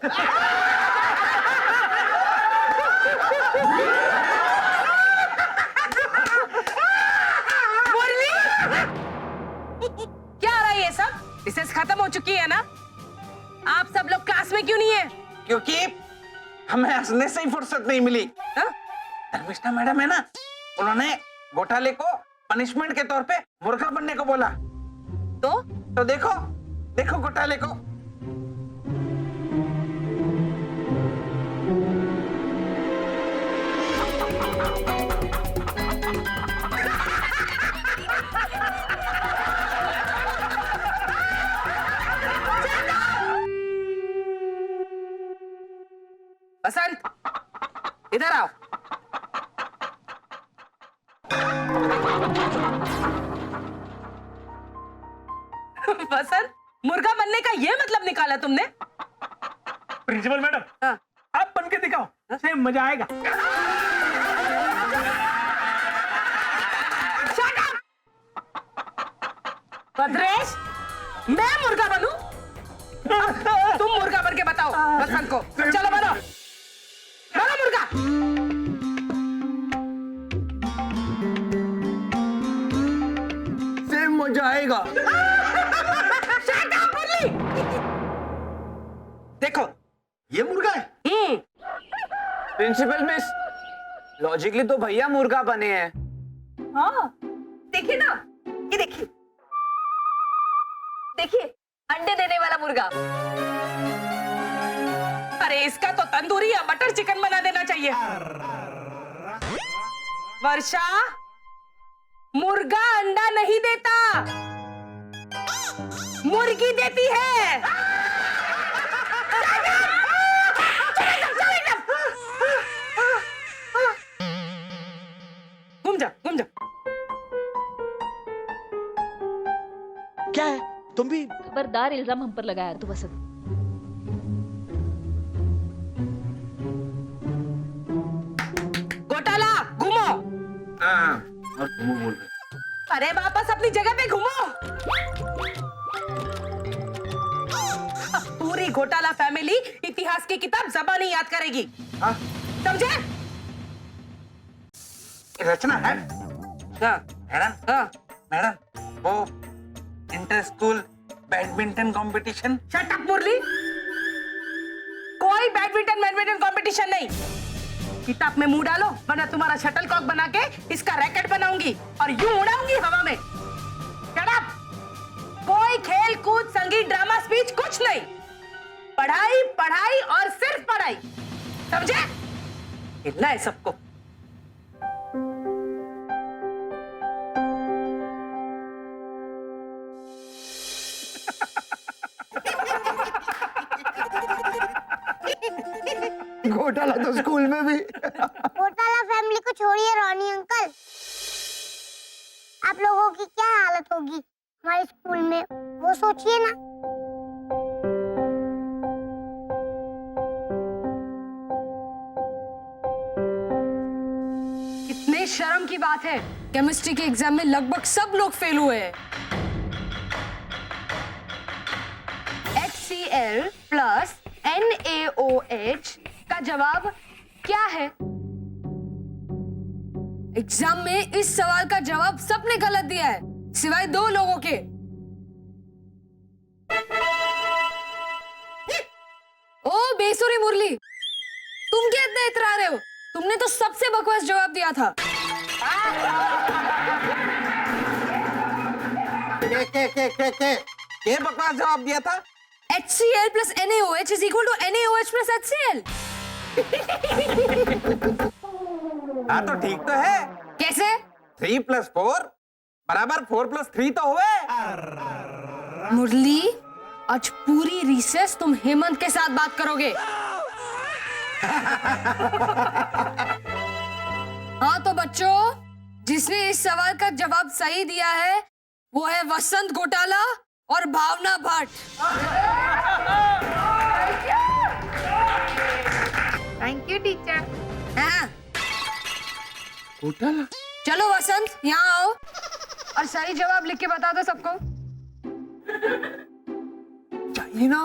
मुरली, क्या आ रहा है ये सब? रिसेस खत्म हो चुकी है ना? आप सब लोग क्लास में क्यों नहीं है? क्योंकि हमें हंसने से ही फुर्सत नहीं मिली। हाँ? धर्मिष्ठा मैडम है ना, उन्होंने घोटाले को पनिशमेंट के तौर पे मुर्गा बनने को बोला। तो देखो देखो घोटाले को। बसंत, इधर आओ। बसंत, मुर्गा बनने का ये मतलब निकाला तुमने? प्रिंसिपल मैडम, हाँ। आप बन के दिखाओ, सेम मजा आएगा। Shut up! भद्रेश, मैं मुर्गा बनूं? तुम मुर्गा बन के बताओ बसंत को। चलो बनो, बनो मुर्गा। सेम मजा आएगा। Shut up, मुरली। देखो ये मुर्गा है। प्रिंसिपल मिस, लॉजिकली तो भैया मुर्गा बने हैं। हाँ, देखिए ना, ये देखिए, देखिए अंडे देने वाला मुर्गा। अरे इसका तो तंदूरी या बटर चिकन बना देना चाहिए। वर्षा, मुर्गा अंडा नहीं देता, मुर्गी देती है। घूम जा, घूम जा। क्या है, तुम भी? खबरदार इल्जाम हम पर लगाया तो बसंत। घोटाला घूमो। हाँ, और घूमो बोल रहे। अरे वापस अपनी जगह पे घूमो। अब पूरी घोटाला फैमिली इतिहास की किताब ज़बानी याद करेगी। हाँ, समझे? रचना है। हाँ, मैडम, हाँ। मैडम, वो inter school badminton competition. Shut up Murali. कोई बैडमिंटन कंपटीशन नहीं। किताब में मुंह डालो, वरना तुम्हारा शटल कॉक बना के इसका रैकेट बनाऊंगी और यूं उड़ाऊंगी हवा में। Shut up. कोई खेल कूद संगीत ड्रामा स्पीच कुछ नहीं। पढ़ाई पढ़ाई और सिर्फ पढ़ाई। समझे? हिलना है सबको। घोटाला तो स्कूल में भी। घोटाला फैमिली को छोड़िए रॉनी अंकल, आप लोगों की क्या हालत होगी हमारे स्कूल में, वो सोचिए ना। कितने शर्म की बात है, केमिस्ट्री के एग्जाम में लगभग सब लोग फेल हुए हैं। HCl प्लस NaOH का जवाब क्या है? एग्जाम में इस सवाल का जवाब सबने गलत दिया है, सिवाय 2 लोगों के। ओ बेसुरी मुरली, तुम क्या इतना इतरा रहे हो? तुमने तो सबसे बकवास जवाब दिया था। के बकवास जवाब दिया था? HCl plus NaOH is equal to NaOH plus HCl। हाँ तो ठीक तो है। कैसे? 3 + 4 बराबर 4 + 3 तो हुए। मुरली, आज पूरी रिसेस तुम हेमंत के साथ बात करोगे। हाँ तो बच्चों, जिसने इस सवाल का जवाब सही दिया है वो है वसंत घोटाला और Bhavna Bhatt. Thank you teacher. हाँ। घोटाला। चलो वसंत, यहाँ आओ और सही जवाब लिख के बता दो सबको। चाहिए ना।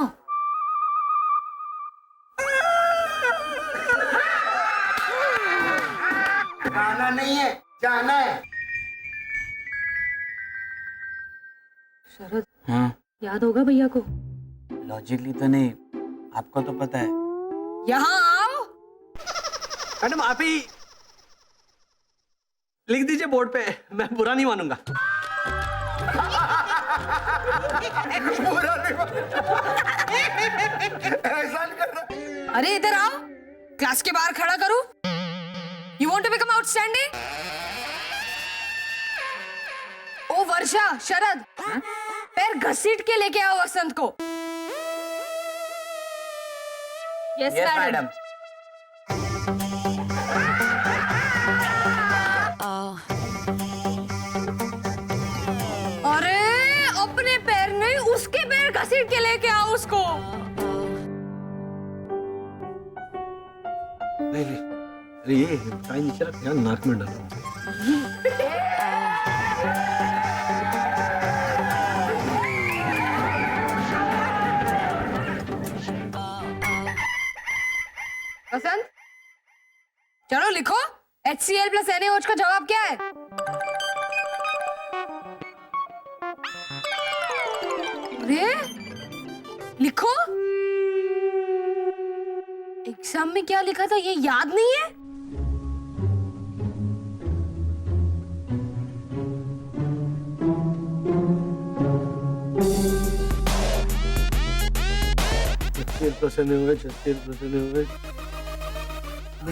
खाना नहीं है, जाना है। शरद, हाँ याद होगा भैया को? लॉजिकली तो नहीं, आपको तो पता है। यहाँ आओ। मैडम आप ही लिख दीजिए बोर्ड पे, मैं बुरा नहीं मानूंगा। बुरा नहीं एहसान कर रहा। अरे इधर आओ, क्लास के बाहर खड़ा करूं? You want to become outstanding? ओ वर्षा, शरद, पैर घसीट के लेके आओ वसंत को। Yes yes madam. मैडम। अरे अपने पैर नहीं, उसके पैर घसीट के लेके आओ उसको। नहीं नहीं, अरे ये टाइम नीचे रख यार, नाक में डालो। वसंत, चलो लिखो, HCl प्लस NaOH का जवाब क्या है? अरे लिखो, एग्जाम में क्या लिखा था ये याद नहीं है?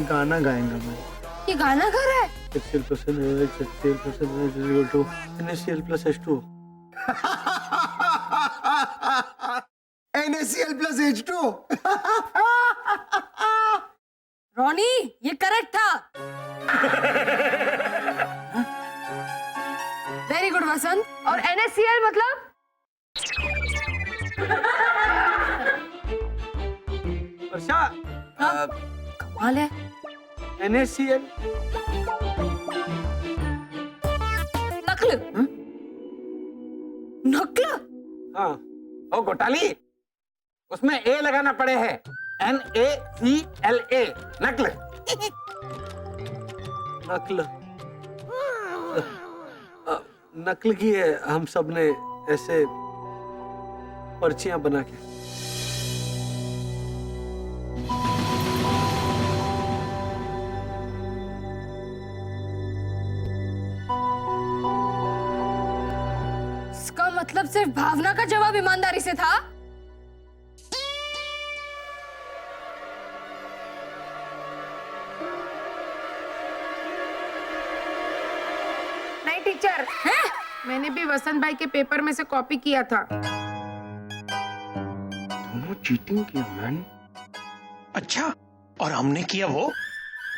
गाना गाएंगा मैं। ये गाना गा रहा है? HCl plus NaOH is equal to NaCl plus H2O। NaCl plus H2O। रोनी, ये करेक्ट था। वेरी गुड वसंत। और NaCl मतलब? वर्षा, कमाल है। NaCl नकल। नकल? हाँ ओ घोटाली, उसमें ए लगाना पड़े है, NaClA, नकल। नकल नकल की है हम सब ने ऐसे पर्चियां बना के। इसका मतलब सिर्फ भावना का जवाब ईमानदारी से था? नहीं टीचर, मैंने भी वसंत भाई के पेपर में से कॉपी किया था। दोनों चीटिंग किया मैन। अच्छा, और हमने किया वो?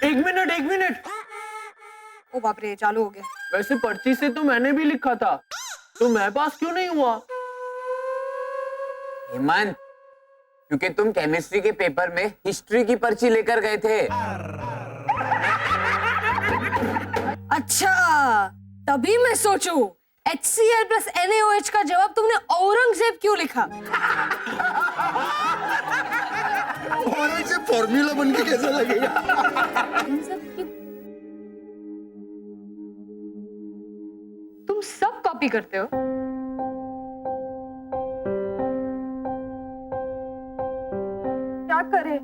एक मिनट, ओ बाप रे, चालू हो गया। वैसे पर्ची से तो मैंने भी लिखा था, तो मैं पास क्यों नहीं हुआ? हेमंत, क्योंकि तुम केमिस्ट्री के पेपर में हिस्ट्री की पर्ची लेकर गए थे। अच्छा, तभी मैं सोचूं HCl प्लस NaOH का जवाब तुमने औरंगजेब क्यों लिखा? औरंगजेब फॉर्मूला बन के कैसा लगेगा? तुम सब कॉपी करते हो। क्या करे?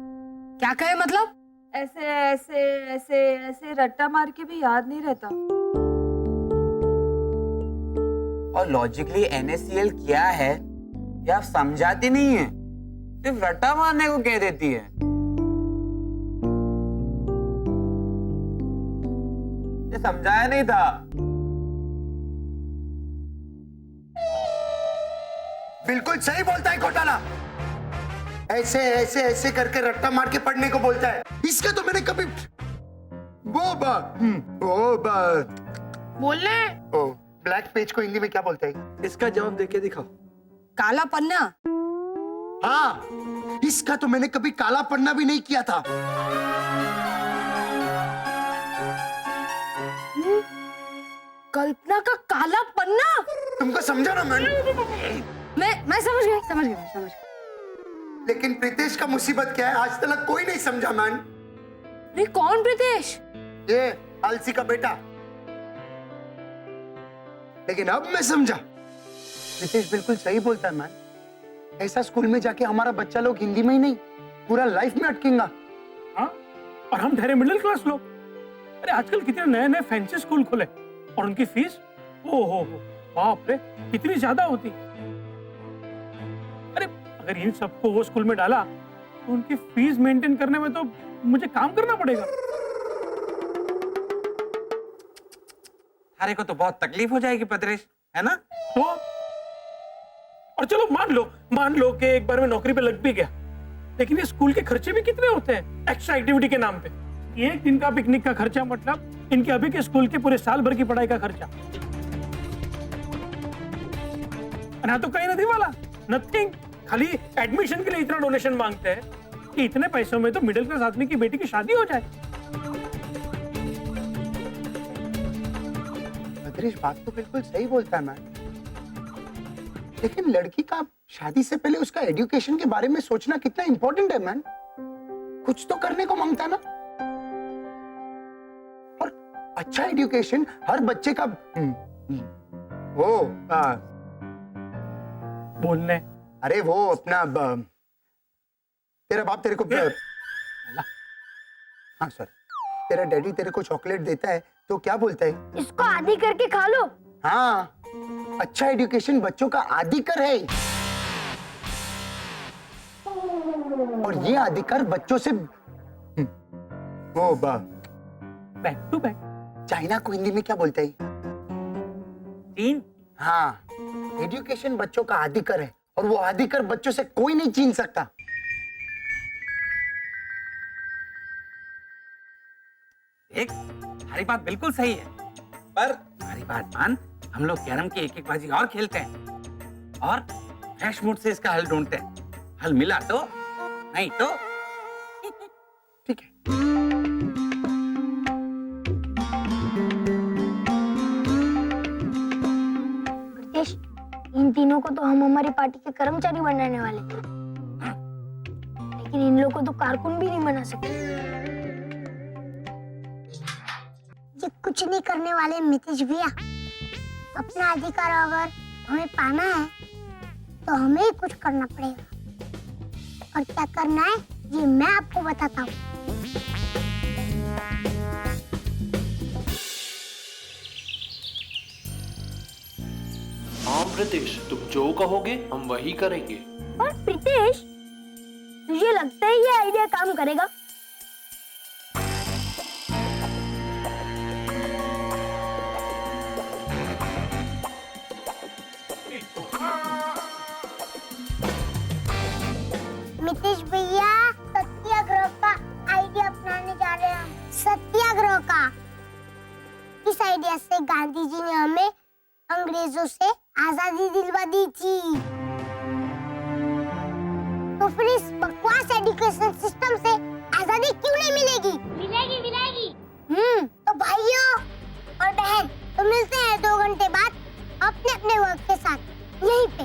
क्या कहे मतलब? ऐसे ऐसे ऐसे ऐसे रट्टा मार के भी याद नहीं रहता। और लॉजिकली NaCl क्या है ये आप समझाती नहीं है, सिर्फ रट्टा मारने को कह देती है। ये समझाया नहीं था। बिल्कुल सही बोलता है घोटाला। ऐसे ऐसे ऐसे करके रट्टा मार के पढ़ने को बोलता है। इसका तो मैंने कभी वो बात बोलने ओ ब्लैक पेज को हिंदी में क्या बोलते हैं? इसका जवाब देके दिखाओ। काला पन्ना। हाँ, इसका तो मैंने कभी काला पन्ना भी नहीं किया था। कल्पना का काला पन्ना? तुमको समझा ना मैंने? मैं समझ गई। लेकिन प्रीतेश का मुसीबत क्या है, आज तक कोई नहीं समझा मैन। अरे कौन प्रीतेश? ये आलसी का बेटा। लेकिन अब मैं समझा, रितेश बिल्कुल सही बोलता है मैन। ऐसा स्कूल में जाके हमारा बच्चा लोग हिंदी में ही नहीं पूरा लाइफ में अटकेगा। हाँ, और हम ठहरे मिडिल क्लास लोग। अरे आजकल कितने नए नए फैंसी स्कूल खुले और उनकी फीस ओ हो बाप रे कितनी ज्यादा होती। अरे अगर इन सबको वो स्कूल में डाला तो उनकी फीस मेंटेन करने में तो मुझे काम करना पड़ेगा। हरे को तो बहुत तकलीफ हो जाएगी पदरेश, है ना? तो और चलो मान लो कि एक बार में नौकरी पे लग भी गया, लेकिन ये स्कूल के खर्चे भी कितने होते हैं एक्स्ट्रा एक्टिविटी के नाम पे। एक दिन का पिकनिक का खर्चा मतलब इनके अभी के स्कूल के पूरे साल भर की पढ़ाई का खर्चा। ना तो कहीं नहीं वाला नथिंग, खाली एडमिशन के लिए इतना डोनेशन मांगते हैं कि इतने पैसों में तो मिडिल क्लास आदमी की बेटी की शादी हो जाए। भद्रेश बात तो बिल्कुल सही बोलता है मैम, लेकिन लड़की का शादी से पहले उसका एजुकेशन के बारे में सोचना कितना इंपॉर्टेंट है मैम। कुछ तो करने को मांगता है ना। और अच्छा एजुकेशन हर बच्चे का वो बोलने अरे वो अपना तेरा बाप तेरे को हाँ सर, तेरा डैडी तेरे को चॉकलेट देता है तो क्या बोलता है? इसको आधी करके खा लो। हाँ, अच्छा एजुकेशन बच्चों का अधिकार है और ये अधिकार बच्चों से वो बैक टू बैक। चाइना को हिंदी में क्या बोलते हैं? तीन। हाँ, एजुकेशन बच्चों का अधिकार है और वो अधिकार बच्चों से कोई नहीं छीन सकता। एक हमारी बात बिल्कुल सही है, पर हमारी बात मान, हम लोग कैरम की एक एक बाजी और खेलते हैं और फ्रेश मूड से इसका हल ढूंढते हैं। हल मिला तो, नहीं तो ठीक है। रितेश, इन तीनों को तो हम हमारी पार्टी के कर्मचारी बनाने वाले थे, लेकिन इन लोगों को तो कारकुन भी नहीं बना सकते। ये कुछ नहीं करने वाले मितेश भैया, अपना अधिकार अगर हमें पाना है तो हमें ही कुछ करना पड़ेगा। और क्या करना है ये मैं आपको बताता हूँ। हाँ प्रीतेश, तुम जो कहोगे हम वही करेंगे। और प्रीतेश, तुझे लगता है ये आइडिया काम करेगा? मितेश भैया, सत्याग्रह का आइडिया अपनाने जा रहे हैं हम। सत्याग्रह का। इस आइडिया से गांधी जी ने हमें अंग्रेजों से आजादी दिलवा दी थी। तो फिर इस बकवास एजुकेशन सिस्टम से आजादी क्यों नहीं मिलेगी? मिलेगी। तो भाइयों और बहन, तो मिलते हैं 2 घंटे बाद अपने अपने वर्क के साथ यहीं पे।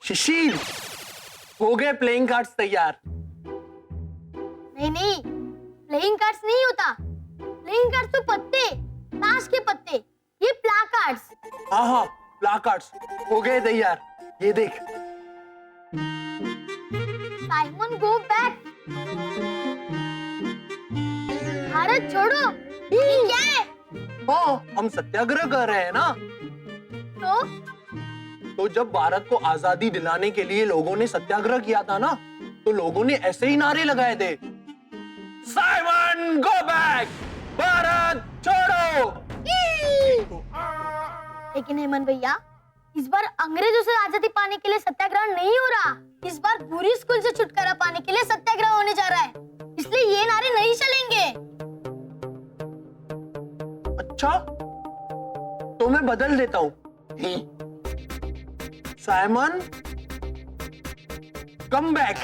शिशिर, हो गए प्लेइंग कार्ड्स तैयार? नहीं, प्लेइंग कार्ड्स नहीं होता। प्लेइंग कार्ड्स तो पत्ते, ताश के पत्ते। ये प्ला कार्ड्स। हाँ, प्ला कार्ड्स हो गए तैयार। ये देख। Simon, go back. भारत छोड़ो। ये क्या है? हाँ, हम सत्याग्रह कर रहे हैं ना। तो जब भारत को आजादी दिलाने के लिए लोगों ने सत्याग्रह किया था ना, तो लोगों ने ऐसे ही नारे लगाए थे, साइमन गो बैक, भारत छोड़ो। लेकिन हेमंत भैया, इस बार अंग्रेजों से आजादी पाने के लिए सत्याग्रह नहीं हो रहा। इस बार पूरी स्कूल से छुटकारा पाने के लिए सत्याग्रह होने जा रहा है। इसलिए ये नारे नहीं चलेंगे। अच्छा, तो मैं बदल देता हूँ। Simon come back.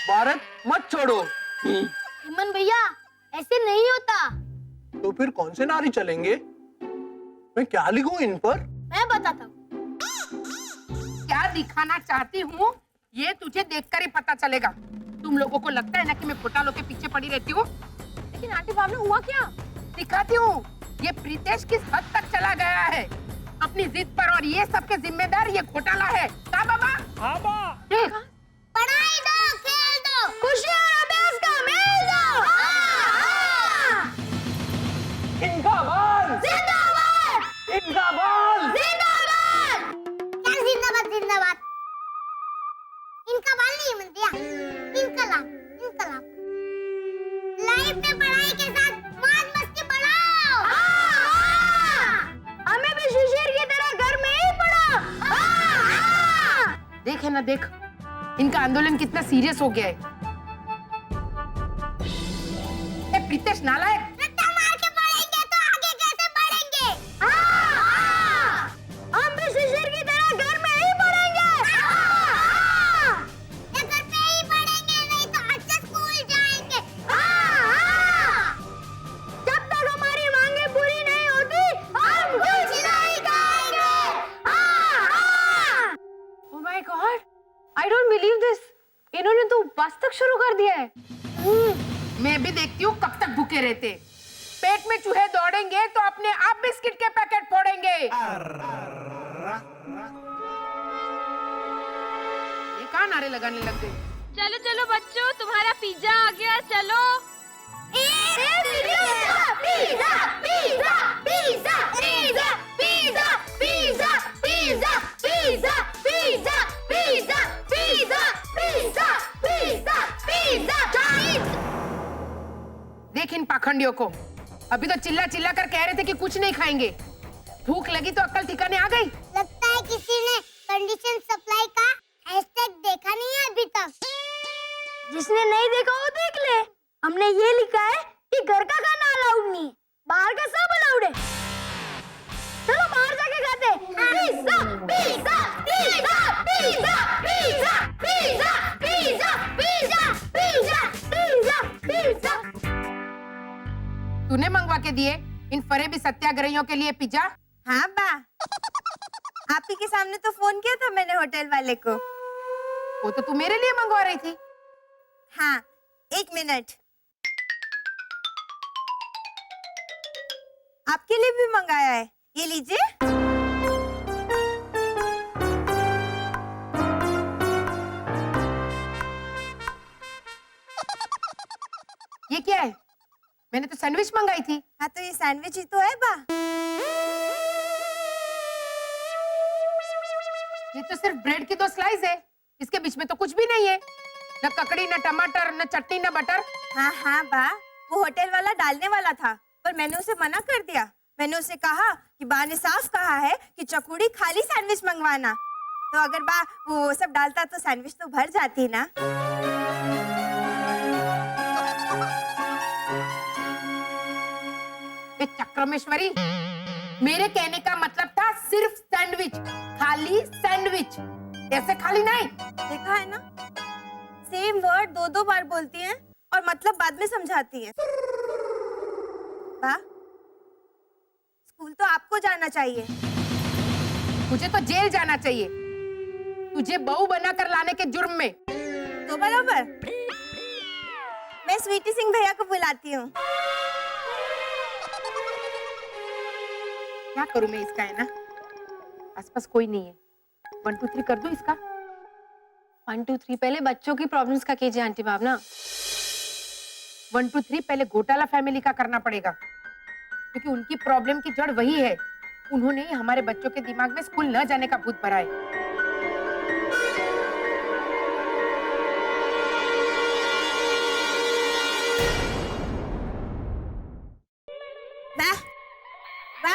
भारत मत छोड़ो। हेमंत भैया ऐसे नहीं होता। तो फिर कौन से नारे चलेंगे? मैं क्या लिखूं इन पर? मैं बताता हूँ। क्या दिखाना चाहती हूँ ये तुझे देखकर ही पता चलेगा। तुम लोगों को लगता है ना कि मैं घोटालों के पीछे पड़ी रहती हूँ, लेकिन आंटी भावना हुआ क्या दिखाती हूँ। ये प्रीतेश किस हद तक चला गया है अपनी जिद पर, और ये सबके जिम्मेदार ये घोटाला है। का बाबा? हाँ बा। पढ़ाई दो, खेल दो, खुशी और अभ्यास का मेल दो। इनका बाल, जिंदाबाद, इनका बाल। जिंदाबाद। क्या जिंदाबाद जिंदाबाद? इनका बाल नहीं हेमंत भैया, इनकलाब, इनकलाब। लाइफ में पढ़ाई के साथ मौज मस्ती बढ़ाओ। हमें भी शिशिर की तरह घर में ही पढ़ो। देख है ना, देख इनका आंदोलन कितना सीरियस हो गया है। ए प्रीतेश नालायक, रट्टा मार के पढ़ेंगे तो आगे कैसे बढ़ेंगे? हम भी शिशिर की तरह घर में ही पढ़ेंगे। या घर पे ही पढ़ेंगे, नहीं तो अच्छे स्कूल जाएंगे। जब तक हमारी मांगे पूरी नहीं होती हम कुछ नहीं खाएंगे। Oh my God, I don't believe this. इन्होंने तो उपवास तक शुरू कर दिया है। मैं भी देखती हूँ कब तक भूखे रहते। पेट में चूहे दौड़ेंगे तो अपने आप बिस्किट के पैकेट फोड़ेंगे। ये कहाँ नारे लगाने लग गए? चलो चलो बच्चों, तुम्हारा पिज्जा आ गया, चलो। Pizza, pizza, pizza, pizza, pizza, pizza, pizza, pizza, pizza, pizza, pizza, pizza, pizza, pizza, Chinese. देख इन पाखंडियों को, अभी तो चिल्ला चिल्ला कर कह रहे थे कि कुछ नहीं खाएंगे। भूख लगी तो अक्ल ठिकाने आ गई। लगता है किसी ने कंडीशन सप्लाई का हैशटैग देखा नहीं है अभी तक। जिसने नहीं देखा वो देख ले। हमने ये लिखा है कि घर का खाना अलाउड नहीं है, बाहर का सब अलाउड है। चलो बाहर जाके खाते हैं। Pizza, pizza, pizza, pizza, pizza, pizza, pizza, pizza, pizza, pizza, pizza. तूने मंगवा के दिए इन फरेबी सत्याग्रहियों के लिए पिज्जा? हाँ बा, आप ही के सामने तो फोन किया था मैंने होटल वाले को। वो तो तू मेरे लिए मंगवा रही थी। हाँ, 1 मिनट। आपके लिए भी मंगाया है, ये लीजिए। ये क्या है? मैंने तो सैंडविच मंगाई थी। हाँ तो ये सैंडविच ही तो है बा। ये तो सिर्फ ब्रेड की 2 स्लाइस है, इसके बीच में तो कुछ भी नहीं है। न ककड़ी, न टमाटर, न चटनी, न बटर। हाँ हाँ बा, वो होटल वाला डालने वाला था पर मैंने उसे मना कर दिया। मैंने उसे कहा कि बा ने साफ कहा है कि चकुड़ी खाली सैंडविच मंगवाना, तो अगर बा वो सब डालता तो सैंडविच तो भर जाती ना। चक्रमेश्वरी, मेरे कहने का मतलब था सिर्फ सैंडविच, खाली सैंडविच, ऐसे खाली नहीं। देखा है ना, सेम वर्ड 2-2 बार बोलती हैं और मतलब बाद में समझाती हैं। बा, स्कूल तो आपको जाना चाहिए। मुझे तो जेल जाना चाहिए, तुझे बहू बनाकर लाने के जुर्म में। तो बराबर, मैं स्वीटी सिंह भैया को बुलाती हूँ। क्या करूं मैं इसका, है ना, आसपास कोई नहीं है। 1 2 3 कर दूं इसका? 1 2 3 पहले बच्चों की प्रॉब्लम्स का कीजिए आंटी भावना। 1 2 3 पहले घोटाला फैमिली का करना पड़ेगा, क्योंकि उनकी प्रॉब्लम की जड़ वही है। उन्होंने ही हमारे बच्चों के दिमाग में स्कूल न जाने का भूत भरा है।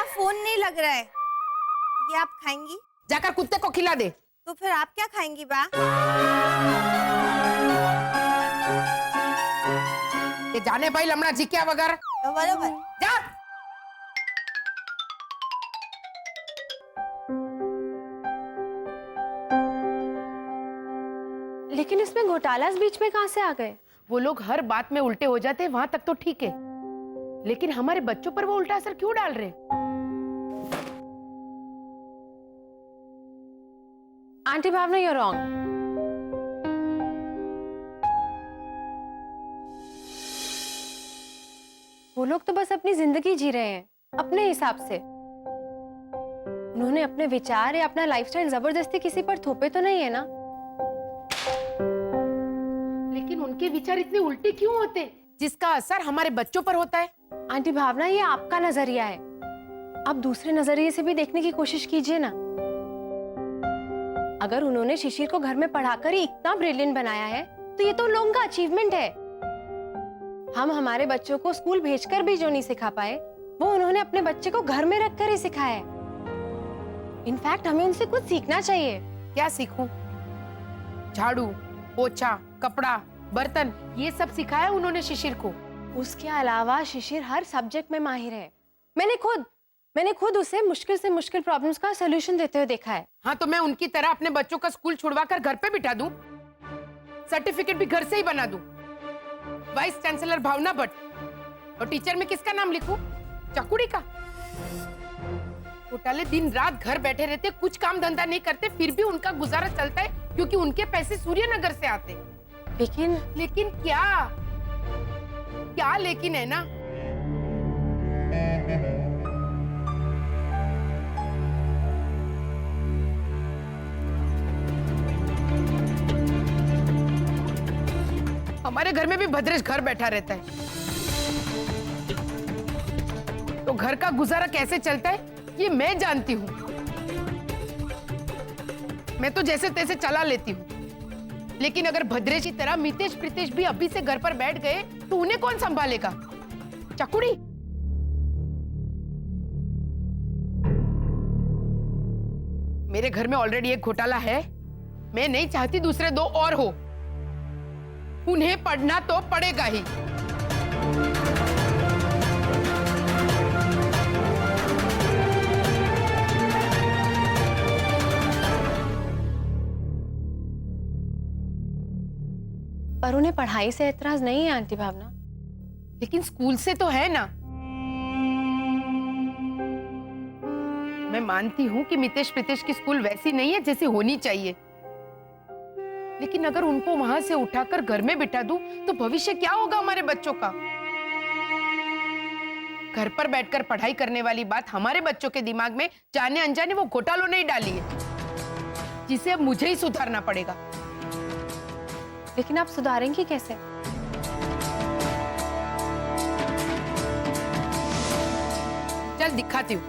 फोन नहीं लग रहा है, ये आप खाएंगी? जाकर कुत्ते को खिला दे। तो फिर आप क्या खाएंगी बा? ये जाने भाई लमड़ा जी क्या वगैरह। तो बराबर, जा। लेकिन इसमें घोटाला इस बीच में कहां से आ गए? वो लोग हर बात में उल्टे हो जाते हैं, वहां तक तो ठीक है, लेकिन हमारे बच्चों पर वो उल्टा असर क्यों डाल रहे? Aunty Bhavana, you're wrong. वो लोग तो बस अपनी जिंदगी जी रहे हैं अपने हिसाब से। उन्होंने अपने विचार या अपना लाइफस्टाइल जबरदस्ती किसी पर थोपे तो नहीं है ना? लेकिन उनके विचार इतने उल्टे क्यों होते जिसका असर हमारे बच्चों पर होता है? आंटी भावना, ये आपका नजरिया है, आप दूसरे नजरिए से भी देखने की कोशिश कीजिए ना। अगर उन्होंने शिशिर को घर में पढ़ाकर ही इतना ब्रिलियंट बनाया है तो ये तो उन लोगों का अचीवमेंट है। हम हमारे बच्चों को स्कूल भेजकर भी जो नहीं सिखा पाए वो उन्होंने अपने बच्चे को घर में रखकर ही सिखाया है। इनफैक्ट हमें उनसे कुछ सीखना चाहिए। क्या सीखूं? झाड़ू, पोछा, कपड़ा, बर्तन, ये सब सिखाया उन्होंने शिशिर को। उसके अलावा शिशिर हर सब्जेक्ट में माहिर है। मैंने खुद उसे मुश्किल से मुश्किल प्रॉब्लम्स का सलूशन देते हुए देखा है। हाँ, तो मैं उनकी तरह अपने बच्चों का स्कूल छुड़वाकर घर पे बिठा दूं, सर्टिफिकेट भी घर से ही बना दूं। वाइस चांसलर भावना भट्ट, और टीचर में किसका नाम लिखूं? चकुड़ी का। घोटाले दिन रात घर बैठे रहते, कुछ काम धंधा नहीं करते, फिर भी उनका गुजारा चलता है क्योंकि उनके पैसे सूर्यनगर से आते। लेकिन क्या लेकिन है ना? हमारे घर में भी भद्रेश घर बैठा रहता है, तो घर का गुजारा कैसे चलता है ये मैं जानती हूँ। मैं तो जैसे तैसे चला लेती हूँ, लेकिन अगर भद्रेश की तरह मितेश प्रीतेश भी अभी से घर पर बैठ गए तो उन्हें कौन संभालेगा? चकुड़ी। मेरे घर में ऑलरेडी एक घोटाला है, मैं नहीं चाहती दूसरे दो और हो। उन्हें पढ़ना तो पड़ेगा ही। पर उन्हें पढ़ाई से एतराज नहीं है आंटी भावना। लेकिन स्कूल से तो है ना। मैं मानती हूँ कि मितेश प्रीतेश की स्कूल वैसी नहीं है जैसी होनी चाहिए, लेकिन अगर उनको वहां से उठाकर घर में बिठा दूं तो भविष्य क्या होगा हमारे बच्चों का? घर पर बैठकर पढ़ाई करने वाली बात हमारे बच्चों के दिमाग में जाने अनजाने वो घोटालों ने ही डाली है, जिसे अब मुझे ही सुधारना पड़ेगा। लेकिन आप सुधारेंगी कैसे? चल दिखाती हूँ।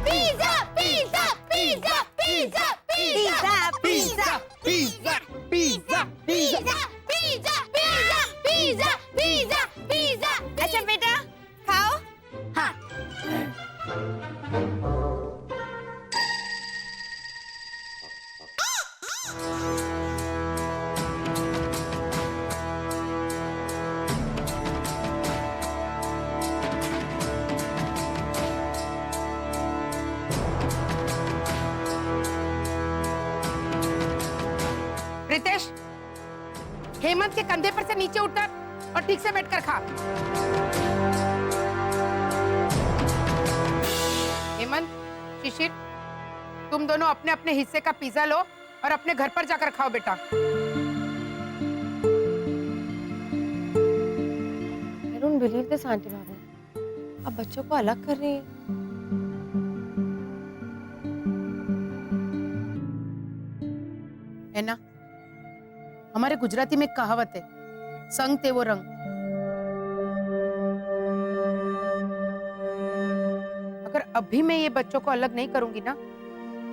Pizza pizza pizza pizza pizza pizza pizza pizza pizza pizza pizza pizza pizza. अच्छा बेटा खाओ। हाँ। प्रीतेश, हेमंत के कंधे पर से नीचे उतर और ठीक से बैठकर खा। हेमंत, शिशिर, तुम दोनों अपने अपने हिस्से का पिज्जा लो और अपने घर पर जाकर खाओ बेटा। I don't believe this, aunty Bhavna. आप बच्चों को अलग कर रही हैं। है ना? हमारे गुजराती में कहावत है, संग ते वो रंग। अगर अभी मैं ये बच्चों को अलग नहीं करूंगी ना,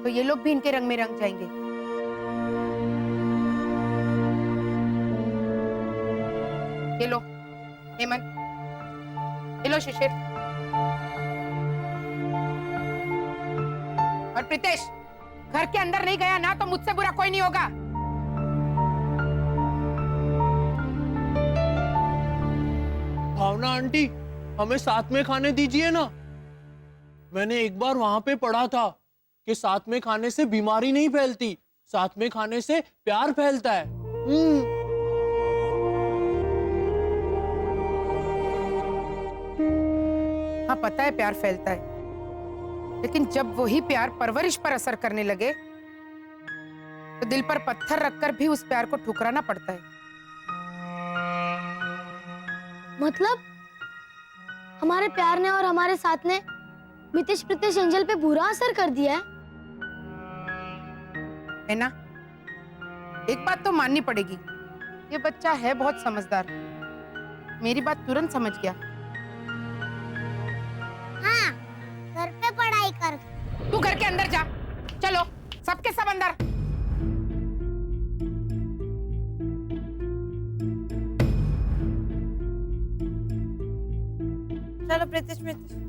तो ये लोग भी इनके रंग में रंग जाएंगे। ये लो हेमंत, ये लो शिशिर, और प्रीतेश, घर के अंदर नहीं गया ना तो मुझसे बुरा कोई नहीं होगा। भावना आंटी, हमें साथ में खाने दीजिए ना। मैंने एक बार वहां पे पढ़ा था कि साथ में खाने से बीमारी नहीं फैलती, साथ में खाने से प्यार फैलता है। हाँ पता है प्यार फैलता है, लेकिन जब वही प्यार परवरिश पर असर करने लगे तो दिल पर पत्थर रखकर भी उस प्यार को ठुकराना पड़ता है। मतलब हमारे प्यार ने और हमारे साथ ने मितेश प्रीतेश एंजल पे बुरा असर कर दिया है ना? एक बात तो माननी पड़ेगी, ये बच्चा है बहुत समझदार। मेरी बात तुरंत समझ गया। हाँ, घर पे पढ़ाई कर। तू घर के अंदर जा, चलो सबके सब अंदर। चलो प्रीतिश प्रीतिश।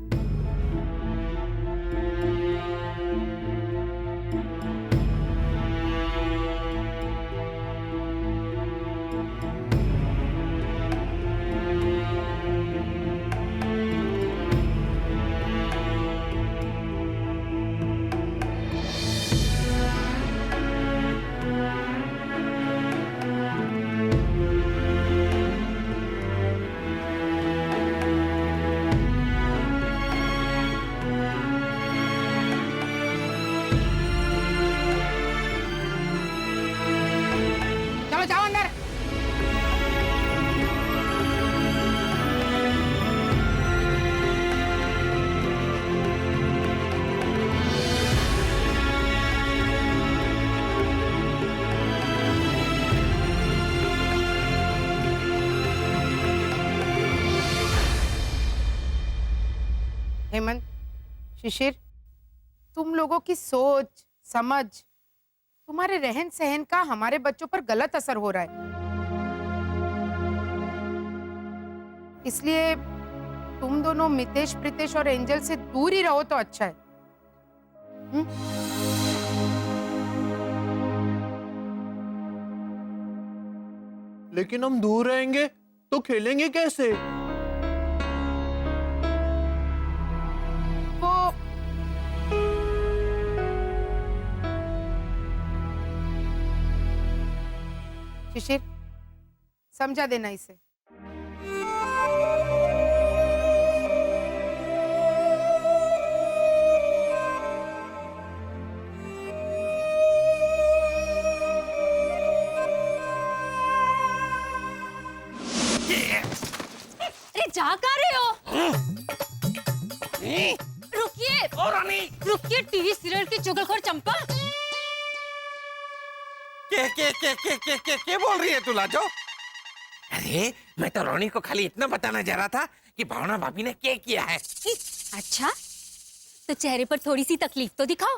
चलो जाओ अंदर। हेमंत, शिशिर, तुम लोगों की सोच समझ, तुम्हारे रहन सहन का हमारे बच्चों पर गलत असर हो रहा है। इसलिए तुम दोनों मितेश प्रीतेश और एंजल से दूर ही रहो तो अच्छा है। लेकिन हम दूर रहेंगे तो खेलेंगे कैसे? वो शिशिर, समझा देना इसे। अरे जा कर रहे हो? रुकिए रुकिए, टीवी सीरियल की चुगलखोर चंपा। क्या बोल रही है तू लाजो? अरे मैं तो रोनी को खाली इतना बताना जा रहा था कि भावना भाभी ने क्या किया है। अच्छा, तो चेहरे पर थोड़ी सी तकलीफ तो दिखाओ,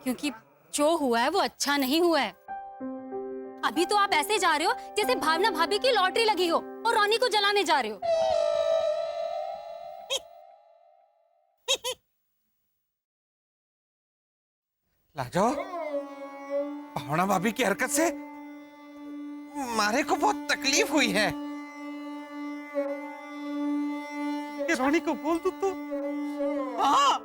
क्योंकि जो हुआ है वो अच्छा नहीं हुआ है। अभी तो आप ऐसे जा रहे हो जैसे भावना भाभी की लॉटरी लगी हो और रोनी को जलाने जा रहे हो। लाजो, भावना भाभी की हरकत से मारे को बहुत तकलीफ हुई है। ये रोनी को बोल दूं तो? हाँ,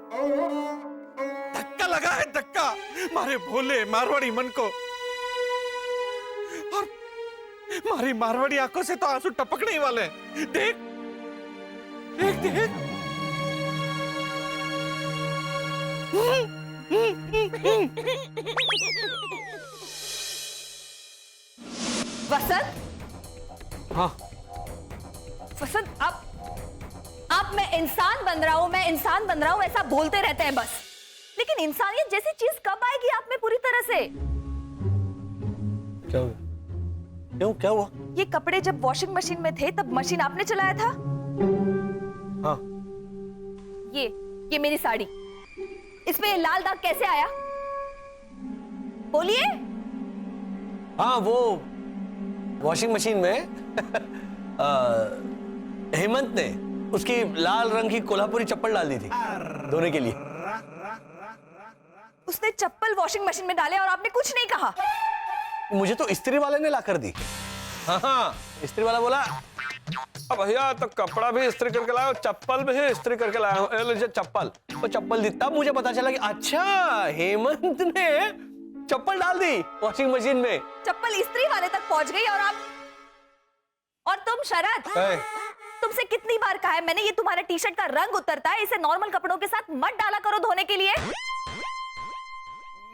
धक्का लगा है, धक्का मारे भोले मारवाड़ी मन को, और मारी मारवाड़ी आंखों से तो आंसू टपकने ही वाले हैं। देख देख देख। वसंत, हाँ वसंत, आप मैं इंसान बन रहा हूँ, मैं इंसान बन रहा हूँ ऐसा बोलते रहते हैं बस, लेकिन इंसानियत जैसी चीज कब आएगी आप में पूरी तरह से? क्या हुआ? क्यों, क्या हुआ? ये कपड़े जब वॉशिंग मशीन में थे तब मशीन आपने चलाया था? हाँ। ये मेरी साड़ी, इसमें लाल दाग कैसे आया? बोलिए। हाँ, वो वॉशिंग मशीन में हेमंत ने उसकी लाल रंग की कोल्हापुरी चप्पल डाल दी थी धोने के लिए। उसने चप्पल वॉशिंग मशीन में डाले और आपने कुछ नहीं कहा? मुझे तो इस्त्री वाले ने लाकर दी। हाँ, इस्त्री वाला बोला अब भैया तो कपड़ा भी इस्त्री करके लाया, चप्पल भी इस्त्री करके लाया हूँ। ये लीजिए चप्पल। वो चप्पल दी तब मुझे पता चला कि अच्छा हेमंत ने चप्पल डाल दी वॉशिंग मशीन में। चप्पल इस्त्री वाले तक पहुंच गई और तुम शरद, तुमसे कितनी बार कहा है मैंने, ये तुम्हारा टी शर्ट का रंग उतरता है, इसे नॉर्मल कपड़ों के साथ मत डाला करो धोने के लिए।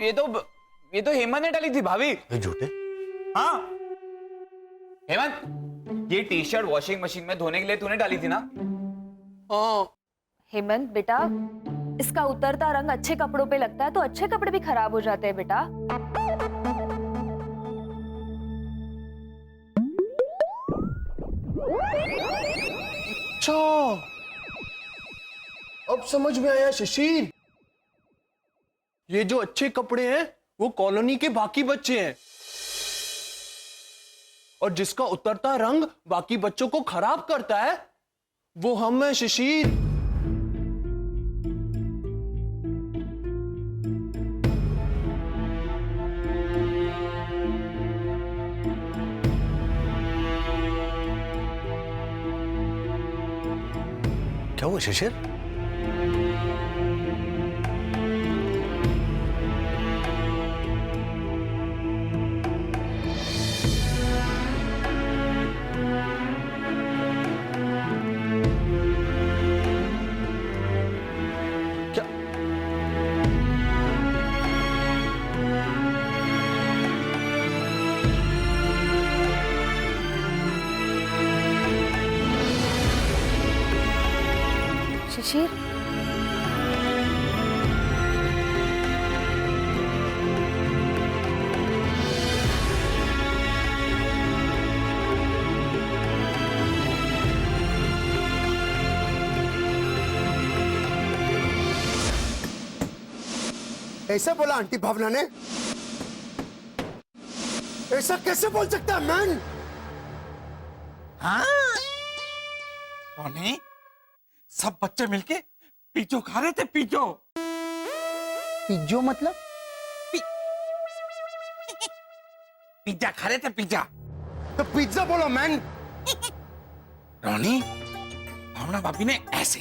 ये तो हेमंत ने डाली थी भाभी। झूठे। हाँ हेमंत, ये टी शर्ट वॉशिंग मशीन में धोने के लिए तूने डाली थी ना? हेमंत बेटा, इसका उतरता रंग अच्छे कपड़ों पे लगता है तो अच्छे कपड़े भी खराब हो जाते हैं बेटा। अच्छा, अब समझ में आया शिशिर। ये जो अच्छे कपड़े हैं वो कॉलोनी के बाकी बच्चे हैं, और जिसका उतरता रंग बाकी बच्चों को खराब करता है वो हम हैं शिशिर। क्या हुआ शिशिर? क्या? शिशिर, ऐसा बोला आंटी भावना ने? ऐसा कैसे बोल सकता है मैन? हाँ रोनी, सब बच्चे मिलके पिज्जो खा रहे थे। पिज्जो पिज्जो मतलब? पिज्जा खा रहे थे, पिज्जा। तो पिज्जा बोलो मैन। रोनी, भावना भाभी ने ऐसे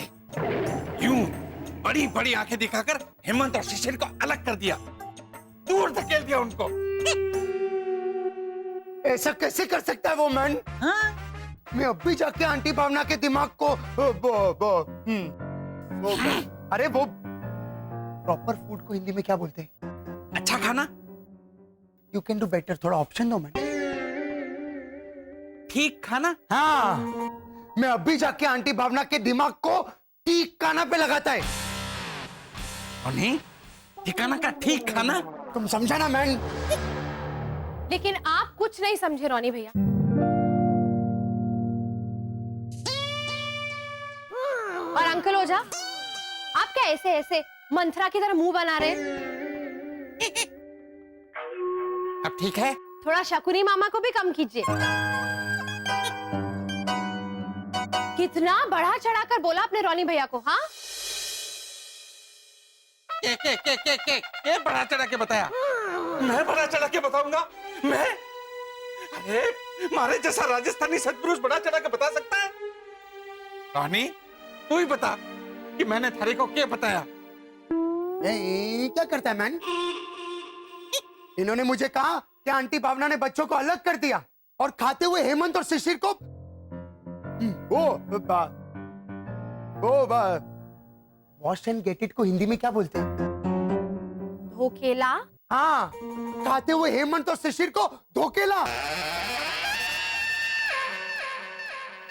यूं बड़ी बड़ी आंखें दिखाकर हेमंत और शिशिर को अलग कर दिया, दूर धकेल दिया उनको। ऐसा कैसे कर सकता है वो मैन? हाँ? मैं अभी जाके आंटी भावना के दिमाग को अरे वो प्रॉपर फूड को हिंदी में क्या बोलते हैं? अच्छा खाना। यू कैन डू बेटर, थोड़ा ऑप्शन दो मैन। ठीक खाना। हाँ, मैं अभी जाके आंटी भावना के दिमाग को ठीक खाना पे लगाता है। रोनी, ठिकाना का ठीक खाना। तुम समझा ना मैन? लेकिन आप कुछ नहीं समझे रोनी भैया। और अंकल ओझा, आप क्या ऐसे ऐसे मंथरा की तरह मुंह बना रहे? अब ठीक है? थोड़ा शकुनी मामा को भी कम कीजिए। कितना बढ़ा चढ़ाकर बोला अपने रोनी भैया को। हाँ, के बड़ा चढ़ा के बताया? मैं बड़ा चढ़ा के बताऊंगा? मैं? अरे मारे जैसा राजस्थानी सत्पुरुष बड़ा चढ़ा के बता सकता है? रोनी, तू ही बता कि मैंने थारे को क्या बताया? क्या करता है मैन? इन्होंने मुझे कहा कि आंटी भावना ने बच्चों को अलग कर दिया और खाते हुए हेमंत और शिशिर को वॉश एंड गेट इट को हिंदी में क्या बोलते हैं? धोखेला। हाँ, खाते हुए हेमंत और शिशिर को धोखेला।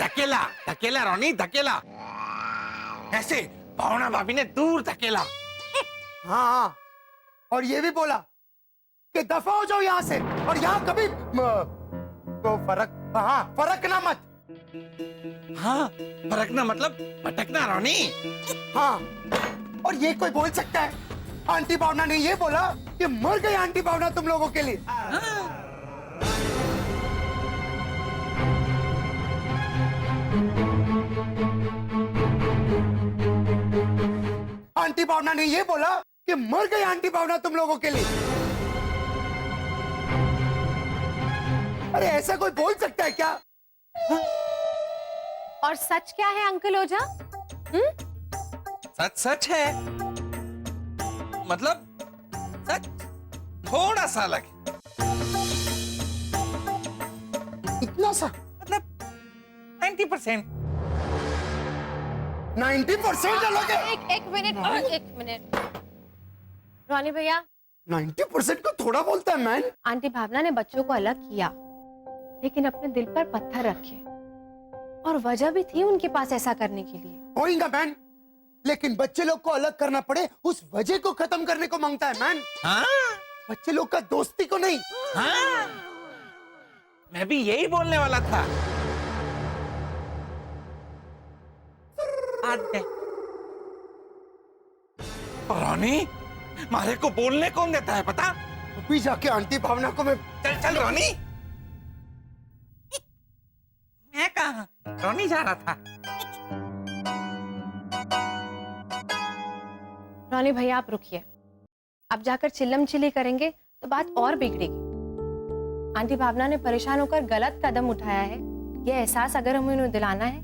धकेला, धकेला रोनी, धकेला। ऐसे भावना भाभी ने दूर धकेला। हाँ, और ये भी बोला कि दफा हो जाओ यहाँ से, और यहाँ कभी तो फरकना मत। हाँ, फरकना मतलब भटकना रोनी। हाँ, और ये कोई बोल सकता है? आंटी भावना ने ये बोला कि मर गई आंटी भावना तुम लोगों के लिए। आंटी भावना ने ये बोला कि मर गई आंटी भावना तुम लोगों के लिए। अरे ऐसा कोई बोल सकता है क्या? और सच क्या है अंकल ओझा? सच सच है, मतलब सच थोड़ा सा अलग है। इतना सा? मतलब 90%। 90% अलग है? एक मिनट रोनी भैया, 90% को थोड़ा बोलता है मैन। आंटी भावना ने बच्चों को अलग किया, लेकिन अपने दिल पर पत्थर रखे, और वजह भी थी उनके पास ऐसा करने के लिए। होएगा मैन, लेकिन बच्चे लोग को अलग करना पड़े उस वजह को खत्म करने को मांगता है मैन। हाँ? बच्चे लोग का दोस्ती को नहीं। हाँ? मैं भी यही बोलने वाला था। रोनी, मारे को बोलने कौन देता है पता? अभी जाके आंटी भावना को मैं। चल चल रोनी। मैं कहा रोनी जा रहा था। रोनी भैया आप रुकिए, अब जाकर चिल्लम चिल्ली करेंगे तो बात और बिगड़ेगी। आंटी भावना ने परेशान होकर गलत कदम उठाया है, यह एहसास अगर हमें उन्हें दिलाना है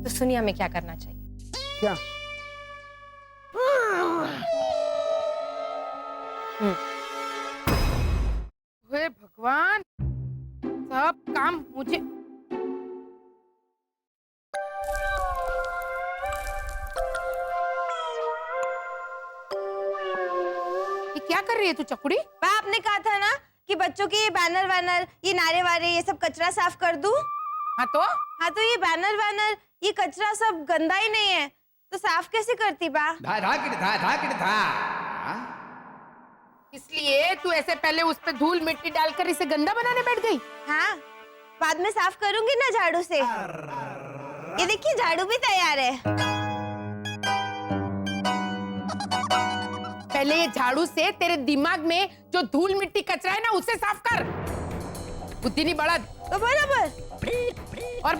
तो सुनिए हमें क्या करना चाहिए। क्या? हे भगवान, सब काम मुझे। ये क्या कर रही है तू चकुड़ी? मैं आपने कहा था ना कि बच्चों के ये बैनर वैनर, ये नारे वारे, ये सब कचरा साफ कर दूं। हाँ तो ये बैनर वैनर, ये कचरा सब गंदा ही नहीं है, तो साफ कैसे करती बा? इसलिए तू ऐसे पहले उस पे धूल मिट्टी डालकर इसे गंदा बनाने बैठ गई? हाँ, बाद में साफ करूंगी ना झाड़ू से। ये देखिए झाड़ू भी तैयार है। पहले ये झाड़ू से तेरे दिमाग में जो धूल मिट्टी कचरा है ना उसे साफ कर। बुद्धि नहीं बढ़ा तो बराबर। और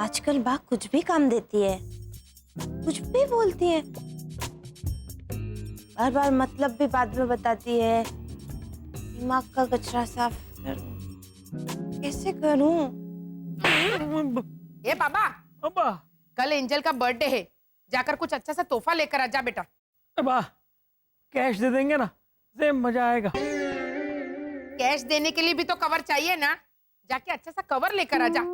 आजकल बा कुछ भी काम देती है, कुछ भी बोलती है, बार बार मतलब भी बाद में बताती है। दिमाग का कचरा साफ कर, कैसे करूं? ए बाबा, कल एंजल का बर्थडे है, जाकर कुछ अच्छा सा तोहफा लेकर आ जा बेटा। कैश दे देंगे ना, सेम मजा आएगा। कैश देने के लिए भी तो कवर चाहिए ना, जाके अच्छा सा कवर लेकर आ जा।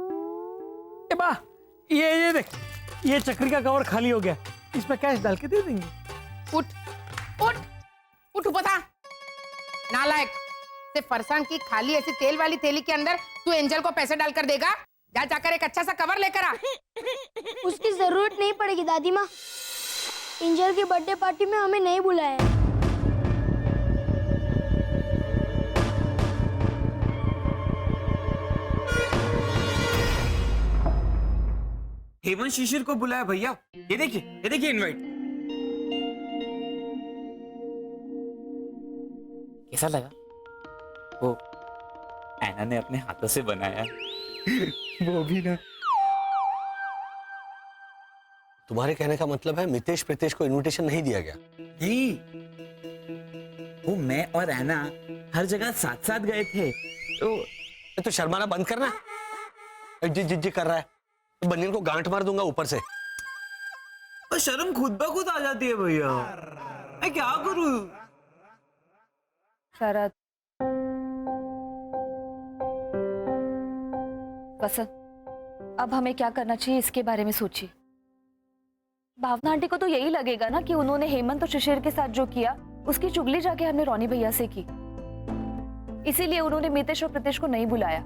ये देख, ये चक्री का कवर खाली हो गया, इसमें कैश डाल के दे देंगे। उठ बता नालायक, सिर्फ फरसान की खाली ऐसी तेल वाली थैली के अंदर तू एंजल को पैसे डालकर देगा? जा जाकर एक अच्छा सा कवर लेकर आ। उसकी जरूरत नहीं पड़ेगी दादी माँ, एंजल की बर्थडे पार्टी में हमें नहीं बुलाया है। हेमंत शिशिर को बुलाया भैया, ये देखिए इनवाइट। कैसा लगा? वो ऐना ने अपने हाथों से बनाया। वो भी ना। तुम्हारे कहने का मतलब है मितेश प्रीतेश को इनविटेशन नहीं दिया गया? यही, वो मैं और ऐना हर जगह साथ साथ गए थे। तो शर्माना बंद करना, जी कर रहा है तो बनियन को गांठ मार दूंगा ऊपर से। और शर्म खुद ब खुद आ जाती है भैया, मैं क्या करूं? शरद, वसंत, अब हमें क्या करना चाहिए इसके बारे में सोचिए। भावना आंटी को तो यही लगेगा ना कि उन्होंने हेमंत और शिशिर के साथ जो किया उसकी चुगली जाके हमने रोनी भैया से की, इसीलिए उन्होंने मितेश और प्रीतेश को नहीं बुलाया।